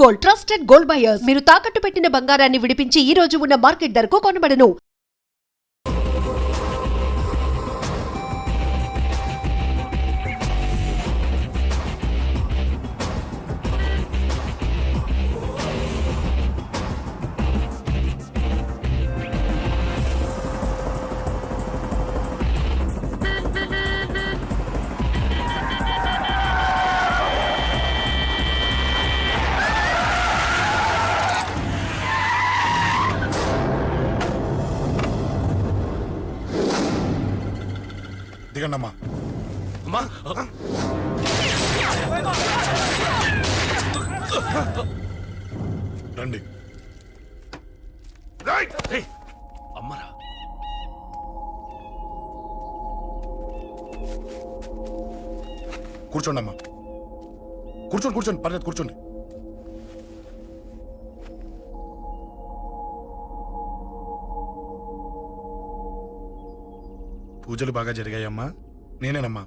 Gold, trusted gold buyers. మీరు తాకట్టు పెట్టిన బంగారాన్ని విడిపించి ఈ రోజు ఉన్న మార్కెట్ ధరకు కొనబడను. దిగండమ్మా. రండి. అమ్మరా కూర్చోండి అమ్మా. కూర్చోండి పర్లేదు కూర్చోండి. పూజలు బాగా జరిగాయమ్మా. నేనేనమ్మా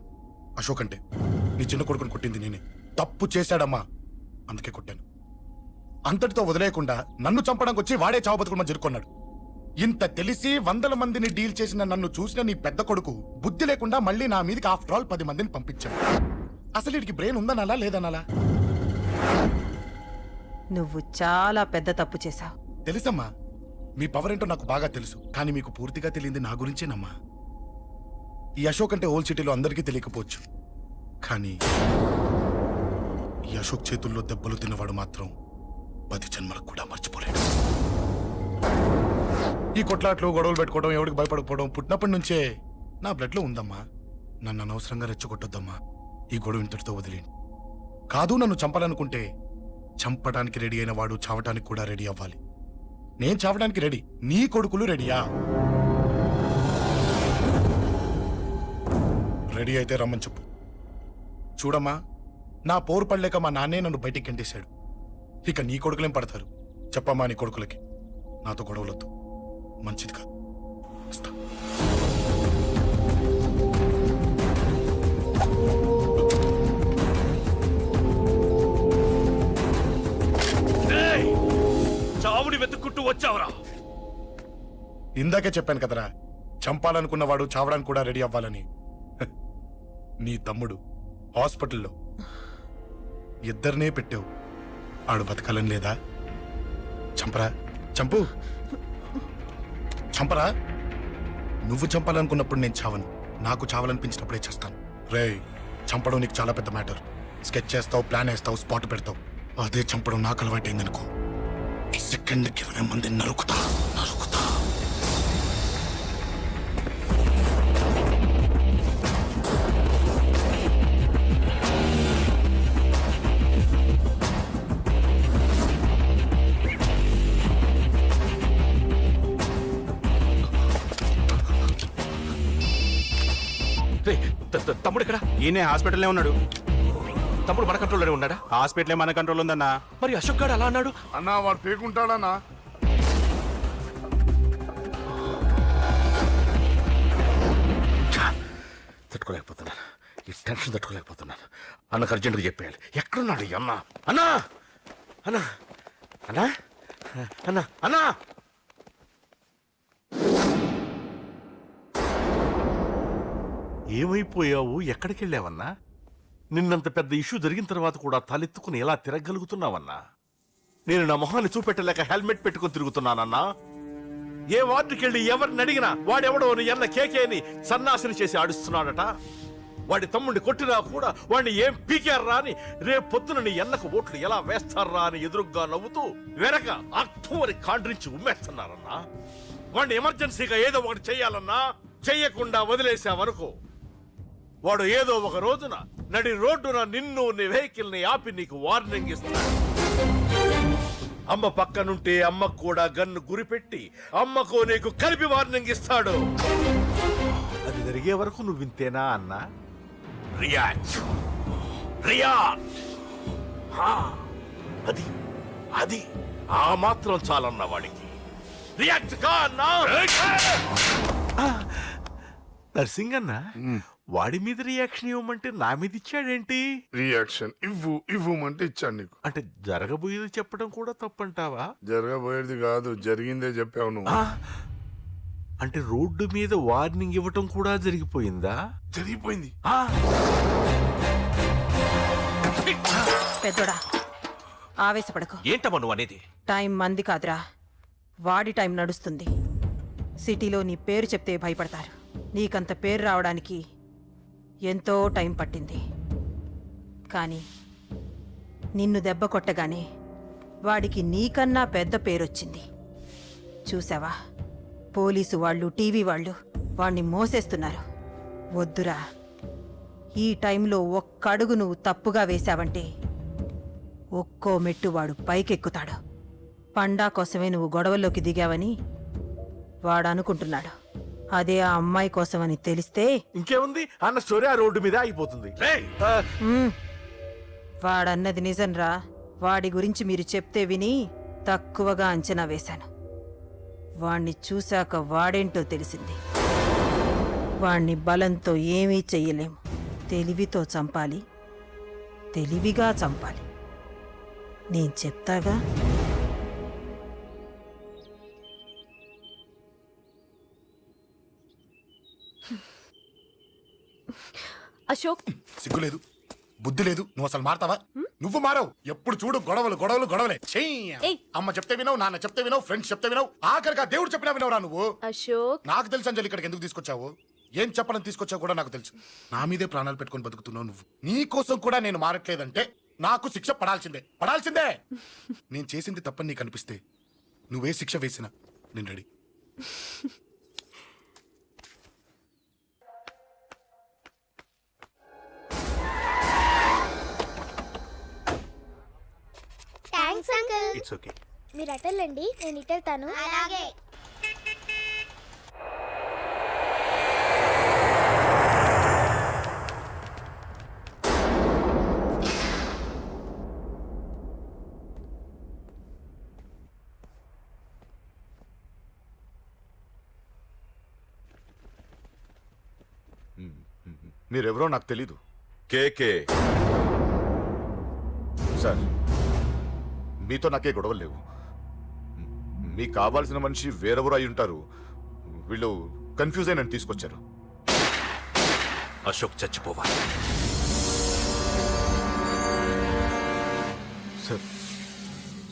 అశోక్ అంటే. నీ చిన్న కొడుకుని కొట్టింది నేనే. తప్పు చేశాడమ్మా, అందుకే కొట్టాను. అంతటితో వదిలేయకుండా నన్ను చంపడానికి వచ్చి వాడే చావు బతుకుని జరుపుకున్నాడు. ఇంత తెలిసి 100 మందిని డీల్ చేసిన నన్ను చూసిన నీ పెద్ద కొడుకు బుద్ధి లేకుండా మళ్ళీ నా మీదకి ఆఫ్టర్ ఆల్ 10 మందిని పంపించాడు. అసలు వీడికి బ్రెయిన్ ఉందనాలా లేదనాలా? నువ్వు చాలా పెద్ద తప్పు చేశావు. తెలుసమ్మా, మీ పవర్ ఏంటో నాకు బాగా తెలుసు. కానీ మీకు పూర్తిగా తెలియంది నా గురించేనమ్మా. ఈ అశోక్ అంటే ఓల్డ్ సిటీలో అందరికీ తెలియకపోవచ్చు, కానీ ఈ అశోక్ చేతుల్లో దెబ్బలు తిన్నవాడు మాత్రం 10 జన్మలకు కూడా మర్చిపోలేడు. ఈ కొట్లాట్లు గొడవలు పెట్టుకోవడం, ఎవరికి భయపడకపోవడం పుట్టినప్పటి నుంచే నా బ్లడ్లో ఉందమ్మా. నన్ను అనవసరంగా రెచ్చగొట్టొద్దమ్మా. ఈ గొడవ ఇంతటితో వదిలేండి. కాదు, నన్ను చంపాలనుకుంటే చంపడానికి రెడీ అయిన వాడు చావటానికి కూడా రెడీ అవ్వాలి. నేను చావడానికి రెడీ, నీ కొడుకులు రెడీయా? రెడీ అయితే రమ్మని చెప్పు. చూడమ్మా, నా పోరు పడలేక మా నాన్నే నన్ను బయటికి గెంటేశాడు. ఇక నీ కొడుకులేం పడతారు? చెప్పమ్మా నీ కొడుకులకి నాతో గొడవలొద్దు, మంచిది కాదు. వస్తా. చావుని వెతుక్కుంటూ వచ్చావరా? ఇందాకే చెప్పాను కదరా, చంపాలనుకున్నవాడు చావడానికి కూడా రెడీ అవ్వాలని. నీ తమ్ముడు హాస్పిటల్లో ఇద్దరినే పెట్టావు. ఆడు బతకాలని లేదా? చంపరా, చంపు, చంపరా. నువ్వు చంపాలనుకున్నప్పుడు నేను చావను, నాకు చావాలనిపించినప్పుడే చేస్తాను. రే, చంపడం నీకు చాలా పెద్ద మ్యాటర్. స్కెచ్ చేస్తావు, ప్లాన్ వేస్తావు, స్పాట్ పెడతావు. అదే చంపడం నాకు అలవాటైందనుకో, సెకండ్కి 20 మందిని నరుకుతా. తమ్ముడు ఇక్కడ? ఈయనే హాస్పిటల్లో ఉన్నాడు. తమ్ముడు మన కంట్రోల్లోనే ఉన్నాడా? హాస్పిటలే మన కంట్రోల్ ఉందన్నా. మరి అశోక్ గారు అలా అన్నాడు? అన్నా వాడు పేకుంటాడన్నా. తట్టుకోలేకపోతున్నాను, ఈ టెన్షన్ తట్టుకోలేకపోతున్నాను. అన్నకు అర్జెంటుగా చెప్పేయాలి. ఎక్కడున్నాడు ఈ అన్న? అన్నా అన్నా అన్నా అన్నా అన్నా ఏమైపోయావు? ఎక్కడికి వెళ్ళావన్నా? నిన్నంత పెద్ద ఇష్యూ జరిగిన తర్వాత కూడా తలెత్తుకుని ఎలా తిరగలుగుతున్నావన్నా? నేను నా మొహాన్ని చూపెట్టలేక హెల్మెట్ పెట్టుకుని తిరుగుతున్నానన్నా. ఏ వార్డుకి వెళ్ళి ఎవరిని అడిగినా వాడెవడో నీ అన్న కేకేని సన్నాసిని చేసి ఆడిస్తున్నాడట. వాడి తమ్ముడిని కొట్టినా కూడా వాడిని ఏం పీకారా అని రేపు పొద్దున నీ అన్నకు ఓట్లు ఎలా వేస్తారా అని ఎదురుగ్గా నవ్వుతూ వెనక అక్టోబర్ కాండ్రించి ఉమ్మేస్తున్నారన్నా. వాడిని ఎమర్జెన్సీగా ఏదో ఒకటి చెయ్యాలన్నా. చెయ్యకుండా వదిలేసావనుకో, వాడు ఏదో ఒక రోజున నడి రోడ్డున నిన్ను నీ వెహికల్ ని ఆపి నీకు వార్నింగ్ ఇస్తాడు. అమ్మ పక్కనుంటే అమ్మకు కూడా గన్ను గురిపెట్టి అమ్మకు నీకు కలిపి వార్నింగ్ ఇస్తాడు. అది జరిగే వరకు నువ్వు వింతేనా అన్నా? React react. అది అది ఆ మాత్రం చాలన్న వాడికి. రియాక్ట్ కా అన్నా. నర్సింగ్ అన్న, వాడి మీద రియాక్షన్ ఇవ్వమంటే నా మీద ఇచ్చాడేంటి? రియాక్షన్ ఇవ్వమంటే ఇచ్చాను నీకు. అంటే జరగబోయేది చెప్పడం కూడా తప్పంటావా? జరగబోయేది కాదు, జరిగిందే చెప్పావు నువ్వు. ఆ? అంటే రోడ్డు మీద వార్నింగ్ ఇవ్వటం కూడా జరిగిపోయిందా? జరిగిపోయింది. ఆ? పెద్దోడా ఆవేశపడకు. ఏంటమ్మా నువ్వు అనేది? టైం మంది కాదురా, వాడి టైం నడుస్తుంది. సిటీలో నీ పేరు చెప్తే భయపడతారు. నీకంత పేరు రావడానికి ఎంతో టైం పట్టింది. కానీ నిన్ను దెబ్బ కొట్టగానే వాడికి నీకన్నా పెద్ద పేరొచ్చింది. చూసావా, పోలీసు వాళ్ళు, టీవీ వాళ్ళు వాణ్ణి మోసేస్తున్నారు. వద్దురా, ఈ టైంలో ఒక్కడుగు నువ్వు తప్పుగా వేశావంటే ఒక్కో మెట్టు వాడు పైకెక్కుతాడు. పండా కోసమే నువ్వు గొడవల్లోకి దిగావని వాడు అనుకుంటున్నాడు. అదే ఆ అమ్మాయి కోసమని తెలిస్తే ఇంకేముంది, అన్న స్టోరీ ఆ రోడ్డు మీద ఆగిపోతుంది. రేయ్! ఆ, వాడన్నది నిజంరా. వాడి గురించి మీరు చెప్తే విని తక్కువగా అంచనా వేశాను. వాణ్ణి చూశాక వాడేంటో తెలిసింది. వాణ్ణి బలంతో ఏమీ చెయ్యలేము. తెలివితో చంపాలి, తెలివిగా చంపాలి. నేను చెప్తాగా. అశోక్, సిగ్గులేదు, బుద్ధి లేదు, నువ్వు అసలు మారతావా? నువ్వు మారవు. ఎప్పుడు చూడు గొడవలు గొడవలు గొడవలే. ఏయ్. అమ్మ చెప్తే వినవు, నాన్న చెప్తే వినవు, ఫ్రెండ్స్ చెప్తే వినవు, ఆఖరిగా దేవుడు చెప్పినా వినవురా నువ్వు. అశోక్, నాకు తెలుసు అంజలి ఇక్కడికి ఎందుకు తీసుకొచ్చావు, ఏం చెప్పడం తీసుకొచ్చావు కూడా నాకు తెలుసు. నా మీదే ప్రాణాలు పెట్టుకొని బతుకుతున్నావు నువ్వు. నీ కోసం కూడా నేను మారట్లేదంటే నాకు శిక్ష పడాల్సిందే, పడాల్సిందే. నేను చేసింది తప్పని నీకు అనిపిస్తే నువ్వే శిక్ష వేసినా నేను ready. Thanks uncle. It's okay. మీరు అటెళ్ళండి, నేను ఇటెళ్తాను. అలాగే. మీరెవరో నాకు తెలీదు. కేకే. సార్, మీతో నాకే గొడవలు లేవు. మీకు కావాల్సిన మనిషి వేరెవరో అయి ఉంటారు. వీళ్ళు కన్ఫ్యూజ్ అయి నన్ను తీసుకొచ్చారు. అశోక్ చచ్చిపోవాలి. సార్,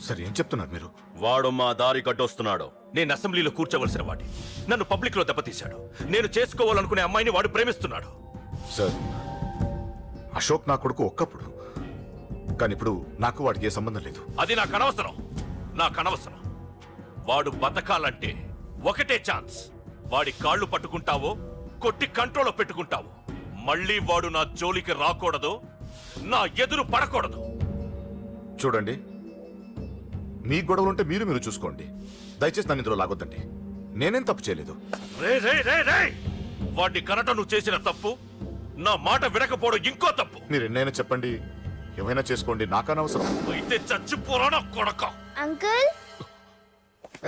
సార్ ఏం చెప్తున్నారు మీరు? వాడు మా దారి గడ్డొస్తున్నాడు. నేను అసెంబ్లీలో కూర్చోవలసిన వాడి నన్ను పబ్లిక్ లో దెబ్బతీశాడు. నేను చేసుకోవాలనుకునే అమ్మాయిని వాడు ప్రేమిస్తున్నాడు. సార్, అశోక్ నా కొడుకు ఒక్కప్పుడు, కానీ ఇప్పుడు నాకు వాడికి ఏ సంబంధం లేదు. అది నాకు అనవసరం, నాకు అనవసరం. వాడు బతకాలంటే ఒకటే ఛాన్స్. వాడి కాళ్ళు పట్టుకుంటావో కొట్టి కంట్రోల్లో పెట్టుకుంటావో. మళ్ళీ వాడు నా జోలికి రాకూడదు, నా ఎదురు పడకూడదు. చూడండి, మీ గొడవలుంటే మీరు చూసుకోండి. దయచేసి నన్ను ఇందులో లాగొద్దండి. నేనేం తప్పు చేయలేదు. రే రే రే రే! వాడిని కనట నువ్వు చేసిన తప్పు, నా మాట వినకపోవడం ఇంకో తప్పు. మీరు ఎన్నైనా చెప్పండి, ఏమైనా చేసుకోండి, నాకనవసరం. అయితే చచ్చిపోరా కొడక. అంకుల్,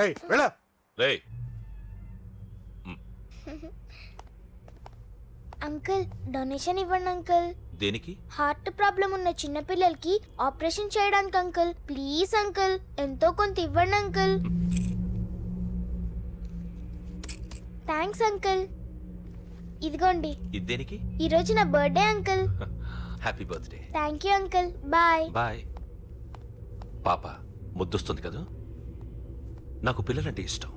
ఏయ్ వెళ్ళ. రే, అంకుల్ డొనేషన్ ఇవ్వండి అంకుల్. దేనికి? హార్ట్ ప్రాబ్లం ఉన్న చిన్న పిల్లలకి ఆపరేషన్ చేయడానికి అంకుల్. ప్లీజ్ అంకుల్, ఎంతో కొంత ఇవ్వండి అంకుల్. Thanks uncle. ఇదిగోండి, ఇది దేనికి? ఈ రోజు నా birthday uncle. Happy birthday. Thank you uncle. Bye. Bye. పాప ముద్దొస్తుంది కదా, నాకు పిల్లలంటే ఇష్టం.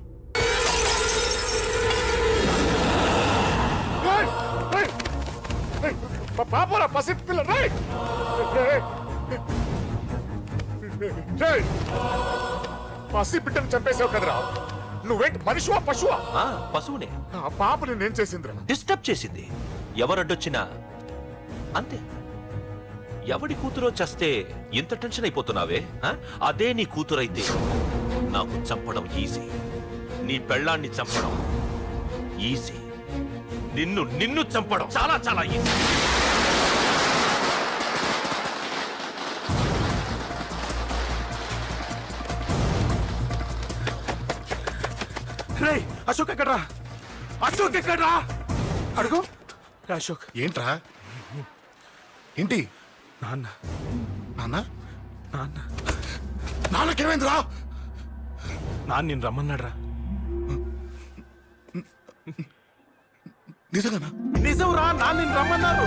పాపరా పసి పిల్ల. పసి బిడ్డను చంపేసావు కదరా. నువ్వేంటి మనిషివా పశువా? ఆ, పశువునే. ఆ పాప నేనేం చేసిందిరా? డిస్టర్బ్ చేసింది. ఎవరడ్డొచ్చినా అంతే. ఎవడి కూతురో చస్తే ఇంత టెన్షన్ అయిపోతున్నావే? ఆ? అదే నీ కూతురైతే నాకు చంపడం ఈజీ. నీ పెళ్ళాన్ని చంపడం ఈజీ. నిన్ను చంపడం చాలా చాలా ఈజీ. రేయ్, అశోక్ ఎక్కడ్రా? అశోక్ ఎక్కడ్రా? అడుగు. అశోక్ ఏంట్రా ఏంటి నాన్న నాన్న నాన్న నాన్నకేమైందిరా నాన్న నేను రమ్మన్నాడు రా. నిజంగానా నిజం రా, నాన్న నేను రమ్మన్నారు.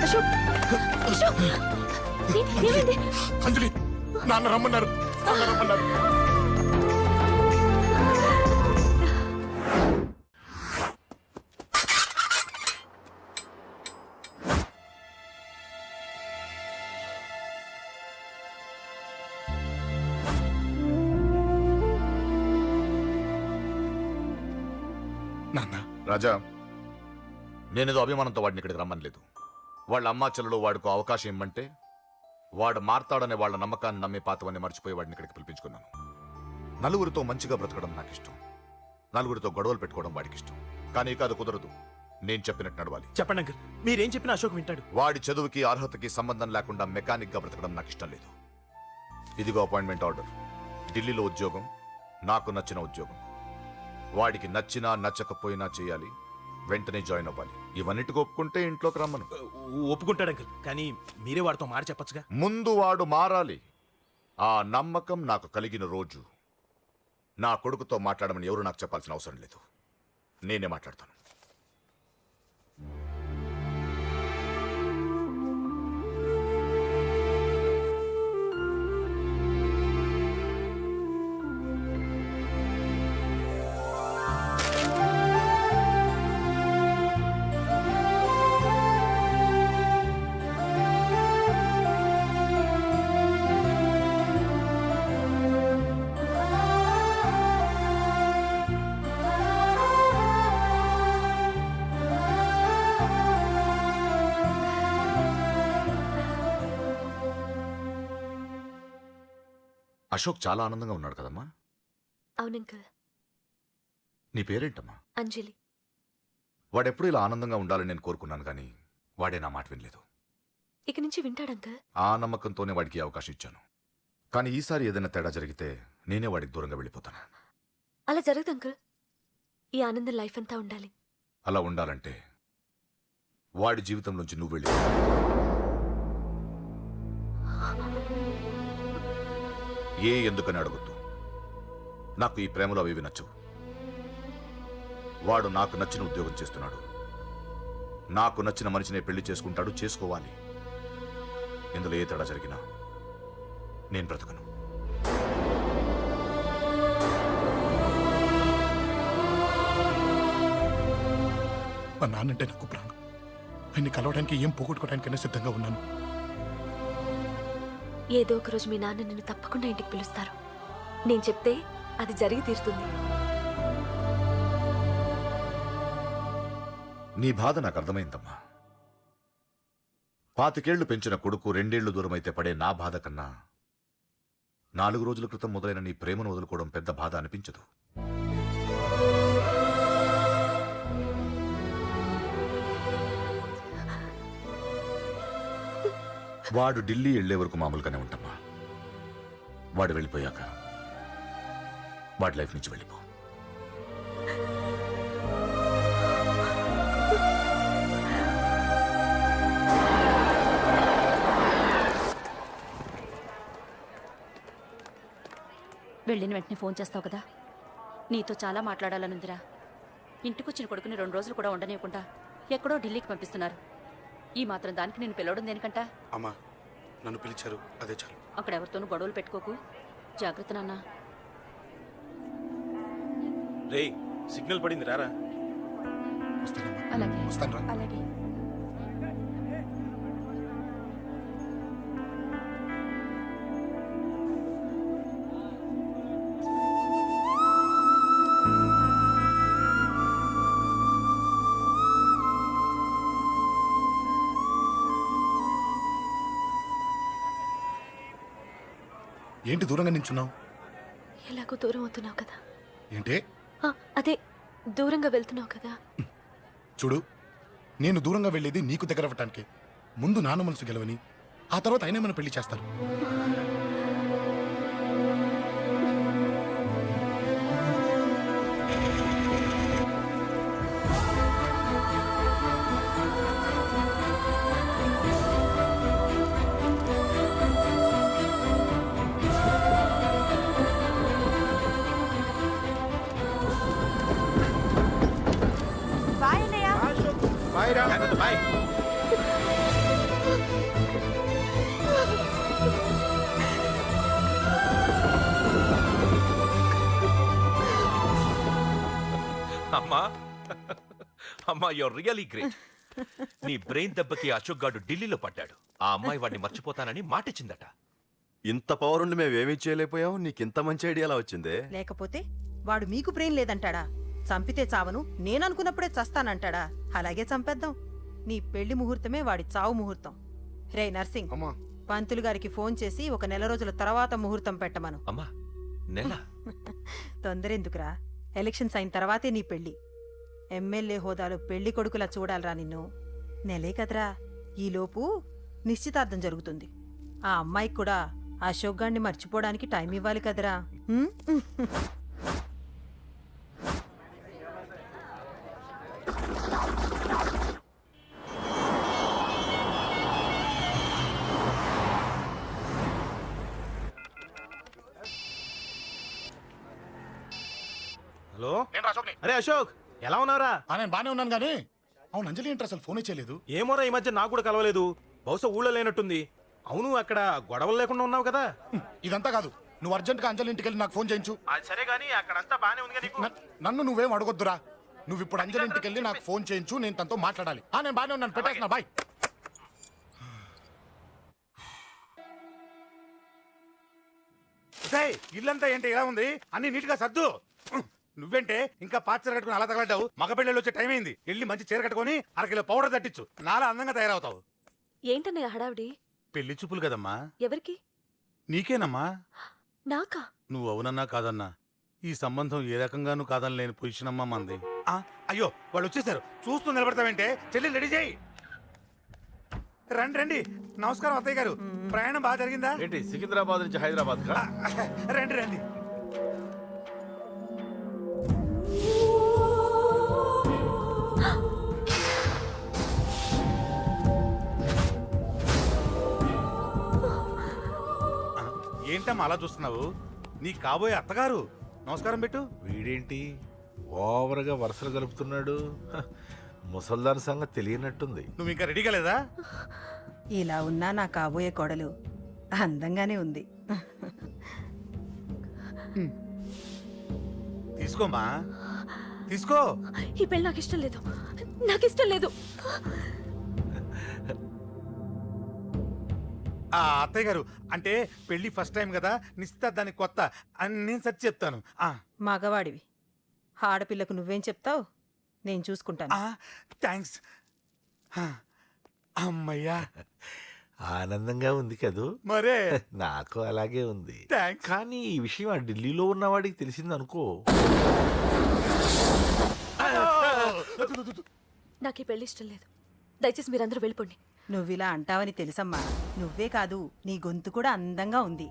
అశోక్ అశోక్ ఏమైంది? అంజలి నాన్న రమ్మన్నారు నాన్న రమ్మన్నారు నాన్న రాజా నేనేదో అభిమానంతో వాడిని ఇక్కడికి రమ్మనలేదు. వాళ్ళ అమ్మా చెల్లెలు వాడికి అవకాశం ఇమ్మంటే వాడు మారతాడనే వాళ్ళ నమ్మకాన్ని నమ్మి పాతవన్నీ మర్చిపోయి వాడిని ఇక్కడికి పిలిపించుకున్నాను. నలుగురితో మంచిగా బ్రతకడం నాకు ఇష్టం, నలుగురితో గొడవలు పెట్టుకోవడం వాడికి ఇష్టం. కానీ కాదు, కుదరదు. నేను చెప్పినట్టు నడవాలి. చెప్పండి అంకుల్, మీరేం చెప్పినా అశోక్ వింటాడు. వాడి చదువుకి అర్హతకి సంబంధం లేకుండా మెకానిక్ గా బ్రతకడం నాకు ఇష్టం లేదు. ఇదిగో అపాయింట్మెంట్ ఆర్డర్. ఢిల్లీలో ఉద్యోగం, నాకు నచ్చిన ఉద్యోగం. వాడికి నచ్చినా నచ్చకపోయినా చేయాలి, వెంటనే జాయిన్ అవ్వాలి. ఇవన్నిటికి ఒప్పుకుంటే ఇంట్లోకి రమ్మను. ఒప్పుకుంటాడు అంకుల్, కానీ మీరే వాడితో మాట చెప్పచ్చుగా. ముందు వాడు మారాలి. ఆ నమ్మకం నాకు కలిగిన రోజు నా కొడుకుతో మాట్లాడమని ఎవరు నాకు చెప్పాల్సిన అవసరం లేదు, నేనే మాట్లాడతాను. అశోక్ చాలా ఆనందంగా ఉన్నాడు కదమ్మా. అవును అంకుల్. నీ పేరేంటమ్మా? అంజలి. వాడెప్పుడు ఇలా ఆనందంగా ఉండాలని నేను కోరుకున్నాను, కానీ వాడే నా మాట వినలేదు. ఇక నుంచి వింటాడు అంకుల్. ఆ నమ్మకంతోనే వాడికి ఈ అవకాశం ఇచ్చాను. కానీ ఈసారి ఏదైనా తేడా జరిగితే నేనే వాడికి దూరంగా వెళ్ళిపోతాను. అలా జరగదు అంకుల్. ఈ ఆనందం లైఫ్ అంతా ఉండాలి. అలా ఉండాలంటే వాడి జీవితంలోంచి నువ్వు వెళ్ళి ఎందుకని అడగొద్దు. నాకు ఈ ప్రేమలో అవి నచ్చవు. వాడు నాకు నచ్చిన ఉద్యోగం చేస్తున్నాడు, నాకు నచ్చిన మనిషినే పెళ్లి చేసుకుంటాడు, చేసుకోవాలి. ఇందులో ఏ తేడా జరిగినా నేను బ్రతకను. మా నాన్నంటే నాకు ప్రాణం. ఆయన్ని కలవడానికి ఏం పోగొట్టుకోవడానికైనా సిద్ధంగా ఉన్నాను. ఏదో ఒక రోజు మీ నాన్న నిన్ను తప్పకుండా ఇంటికి పిలుస్తారు. నేను చెప్తే అది జరిగి తీరుతుంది. నీ బాధ నాకు అర్థమైందమ్మా. 25 పెంచిన కొడుకు 2 ఏళ్లు దూరమైతే పడే నా బాధ కన్నా 4 రోజుల క్రితం మొదలైన నీ ప్రేమను వదులుకోవడం పెద్ద బాధ అనిపించదు. వాడు ఢిల్లీ వెళ్లే వరకు మామూలుగానే ఉంటామా. వాడు వెళ్ళిపోయాక వాడి లైఫ్ నుంచి వెళ్ళిపో. వెళ్ళిన వెంటనే ఫోన్ చేస్తావు కదా. నీతో చాలా మాట్లాడాలనుందిరా. ఇంటికొచ్చిన కొడుకుని 2 రోజులు కూడా ఉండనివ్వకుండా ఎక్కడో ఢిల్లీకి పంపిస్తున్నారు. ఈ మాత్రం దానికి నేను పిలవడం దేనికంట? అమ్మా నన్ను పిలిచారు, అదే చాలు. అక్కడ ఎవరితోనూ గొడవలు పెట్టుకోకు. జాగ్రత్త నాన్న. రే, సిగ్నల్ పడింది, రారా. వస్తానమ్మా, అలాగే వస్తాను రా. అలాగే. ఏంటి దూరంగా నించున్నావు? ఎలాగో దూరం అవుతున్నావు కదా. ఏంటి? అదే దూరంగా వెళ్తున్నావు కదా. చూడు, నేను దూరంగా వెళ్ళేది నీకు దగ్గర అవ్వటానికి. ముందు నాన్న మనసు గెలవని, ఆ తర్వాత అయినా మన పెళ్లి చేస్తారు. బాయ్. అమ్మా అమ్మా యువర్ రియలీ గ్రేట్. నీ బ్రెయిన్ దెబ్బకి అశోక్ గాడు ఢిల్లీలో పడ్డాడు. ఆ అమ్మాయి వాడిని మర్చిపోతానని మాటిచ్చిందట. ఇంత పవర్ ఉండి మేమేమీ చేయలేకపోయాం, నీకింత మంచి ఐడియా ఎలా వచ్చిందే? లేకపోతే వాడు మీకు బ్రెయిన్ లేదంటాడా? చంపితే చావను నేననుకున్నప్పుడే చస్తానంటాడా? అలాగే చంపేద్దాం. నీ పెళ్లి ముహూర్తమే వాడి చావు ముహూర్తం. రే నర్సింగ్, అమ్మా పంతులు గారికి ఫోన్ చేసి ఒక నెల రోజుల తర్వాత ముహూర్తం పెట్టమను. అమ్మా నెల తొందరెందుకురా? ఎలక్షన్స్ అయిన తర్వాతే నీ పెళ్లి. ఎమ్మెల్యే హోదాలో పెళ్లి కొడుకులా చూడాలరా నిన్ను. నెలే కదరా, ఈలోపు నిశ్చితార్థం జరుగుతుంది. ఆ అమ్మాయికి కూడా అశోక్ గాన్ని మర్చిపోవడానికి టైం ఇవ్వాలి కదరా. హ్మ్? హలో, నేను అశోక్ని. అరే అశోక్, ఎలా ఉన్నావురా? నేను బానే ఉన్నాను కానీ అవును అంజలి ఏంటి అసలు ఫోనే చేయలేదు? ఏమోరా, ఈ మధ్య నాకు కూడా కలవలేదు. బహుశా ఊళ్ళో లేనట్టుంది. అవును, అక్కడ గొడవలు లేకుండా ఉన్నావు కదా? ఇదంతా కాదు, నువ్వు అర్జెంట్ గా అంజలి ఇంటికి వెళ్ళి నాకు ఫోన్ చేయించు. అది సరే గానీ అక్కడంతా బానే ఉంది కదా. నన్ను నువ్వేం అడగొద్దురా. నువ్వు ఇప్పుడు అంజలి ఇంటికి వెళ్ళి నాకు ఫోన్ చేయించు, నేను తనతో మాట్లాడాలి. నేను బానే ఉన్నాను, పెట్టేస్తున్నా, బాయ్. ఇల్లంతా ఏంటి ఇలా ఉంది? అన్ని నీట్ గా సర్దు. నువ్వేంటే ఇంకా పాత చీర కట్టుకుని అలా తగలడ్డావు? మగ పెళ్ళిళ్ళు వచ్చే టైం అయింది. వెళ్ళి మంచి చీర కట్టుకుని అరకిలో పౌడర్ తట్టించు. నాలా అందంగా తయారవుతావు. ఏంటన్నయ్య హడావిడి? పెళ్లి చూపులు కదమ్మా. ఎవరికి? నీకేనమ్మా. నాకా? నువ్వు అవునన్నా కాదన్నా ఈ సంబంధం ఏ రకంగానూ కాదని లేని పొజిషన్ అమ్మా మంది. అయ్యో వాళ్ళు వచ్చేసారు, చూస్తూ నిలబడతావంటే? చెల్లి రెడీ చేయి. రండి రండి. నమస్కారం అత్తయ్య గారు, ప్రయాణం బాగా జరిగిందా? ఏంటి సికింద్రాబాద్ నుంచి హైదరాబాద్ కా? రండి రండి. ఏంటమ్మా అలా చూస్తున్నావు? నీ కాబోయే అత్తగారు. నమస్కారం పెట్టు. వీడేంటి ఓవర్గా వరుసలు కలుపుతున్నాడు? ముసల్దాన్ సంగతి తెలియనట్టుంది. నువ్వు ఇంకా రెడీగా లేదా? ఇలా ఉన్నా నా కాబోయే కోడలు అందంగానే ఉంది. తీసుకోమ్మా, తీసుకో. ఈ పెళ్ళి నాకు ఇష్టం లేదు, నాకు ఇష్టం లేదు. అత్తయ్య గారు, అంటే పెళ్లి ఫస్ట్ టైం కదా, నిశ్చితార్థానికి కొత్త అని నేను సరి చెప్తాను. మగవాడివి, ఆడపిల్లకు నువ్వేం చెప్తావు? నేను చూసుకుంటాను. థ్యాంక్స్. అమ్మయ్యా, ఆనందంగా ఉంది కదూ? మరే నాకు అలాగే ఉంది. కానీ ఈ విషయం ఆ ఢిల్లీలో ఉన్నవాడికి తెలిసింది అనుకో. నాకు ఈ పెళ్లి ఇష్టం లేదు. దయచేసి మీరందరూ వెళ్ళిపోండి. నువ్విలా అంటావని తెలుసమ్మా. నువ్వే కాదు, నీ గొంతు కూడా అందంగా ఉంది.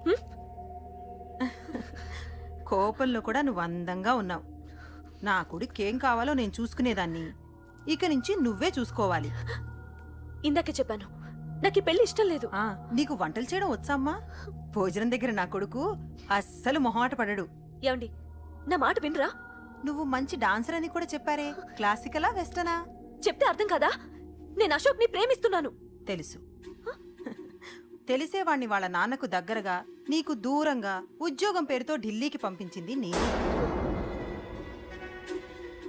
కోపంలో కూడా నువ్వు అందంగా ఉన్నావు. నా కొడుకేం కావాలో నేను చూసుకునేదాన్ని, ఇక నుంచి నువ్వే చూసుకోవాలి. ఇందాకే చెప్పాను, నాకు ఈ పెళ్లి ఇష్టం లేదు. నీకు వంటలు చేయడం వచ్చామ్మా? భోజనం దగ్గర నా కొడుకు అస్సలు మొహమాట పడడు. ఏమండి, నా మాట వినరా? నువ్వు మంచి డాన్సర్ అని కూడా చెప్పారే. క్లాసికలా వెస్టర్నా? చెప్తే అర్థం కాదా? నేను అశోక్ ని ప్రేమిస్తున్నాను. తెలుసు. తెలిసేవాణ్ణి వాళ్ళ నాన్నకు దగ్గరగా, నీకు దూరంగా ఉద్యోగం పేరుతో ఢిల్లీకి పంపించింది నేనే.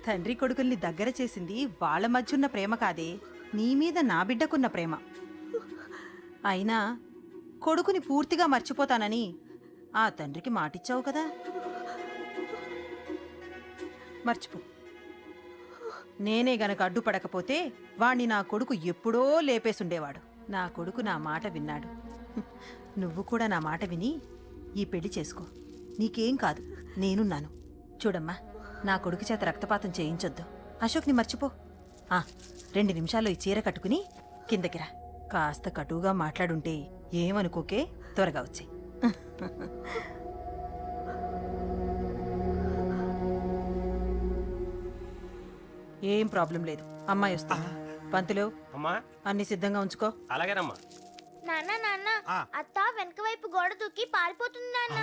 తండ్రి కొడుకుల్ని దగ్గర చేసింది వాళ్ళ మధ్యున్న ప్రేమ కాదే, నీ మీద నా బిడ్డకున్న ప్రేమ. అయినా కొడుకుని పూర్తిగా మర్చిపోతానని ఆ తండ్రికి మాటిచ్చావు కదా, మర్చిపో. నేనే గనక అడ్డుపడకపోతే వాణ్ణి నా కొడుకు ఎప్పుడో లేపేసుండేవాడు. నా కొడుకు నా మాట విన్నాడు. నువ్వు కూడా నా మాట విని ఈ పెళ్లి చేసుకో. నీకేం కాదు, నేనున్నాను. చూడమ్మా, నా కొడుకు చేత రక్తపాతం చేయించొద్దు. అశోక్ని మర్చిపో. 2 నిమిషాల్లో ఈ చీర కట్టుకుని కిందకి రా. కాస్త కటువుగా మాట్లాడుంటే ఏమనుకోకే, త్వరగా వచ్చి. ఏం ప్రాబ్లం లేదు, అమ్మాయి వస్తా. పంతులు, అమ్మా అన్ని సిద్ధంగా ఉంచుకో. అలాగేనమ్మా. నాన్న నాన్న, అత్త వెనక వైపు గోడ దూకి పారిపోతుంది నాన్న.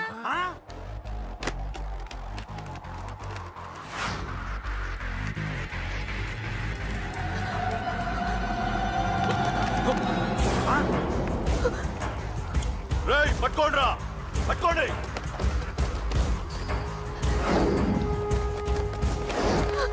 పట్టుకోండి